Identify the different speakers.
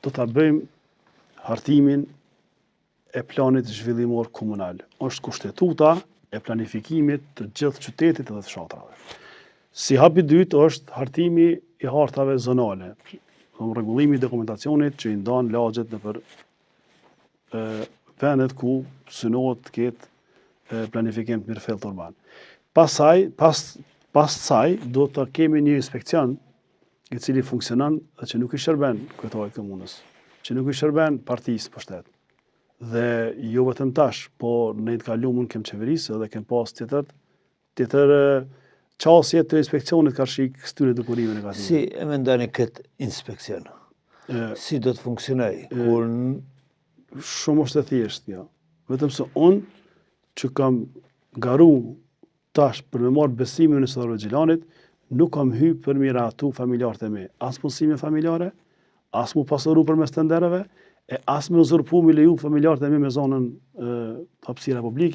Speaker 1: do ta bëjmë hartimin e planit zhvillimor komunal. Është kushtetuta e planifikimit të gjithë qytetit dhe të fshatrave. Si hap i dytë është hartimi i hartave zonale, rregullimi i dokumentacionit që i ndan lagjet nëpër vendet ku synohet të ketë planifikim të mirëfillt urban. Pas saj do të kemi një inspekcion i cili funksionon dhe që nuk i shërben kryetarit të komunës, që nuk i shërben partisë për shtet. Dhe jo vetëm tash, po ne të kaluamën kem qeverisë edhe kem pas tjetër qasje të inspekcionit karshik këtyre dukurime negative.
Speaker 2: Si e mendoni këtë inspekcion? Si do të funksionojë?
Speaker 1: Shumë është e thjeshtë, ja. Vetëm se unë që kam garu tash për me marrë besimin në Sëdorve Gjilanit, nuk kam hyrë për miratu familjarët e mi. As punësime familjare, as mu pasoru për mes tendereve, e as me uzurpu me leju familjarët e mi me zonën hapësira publike.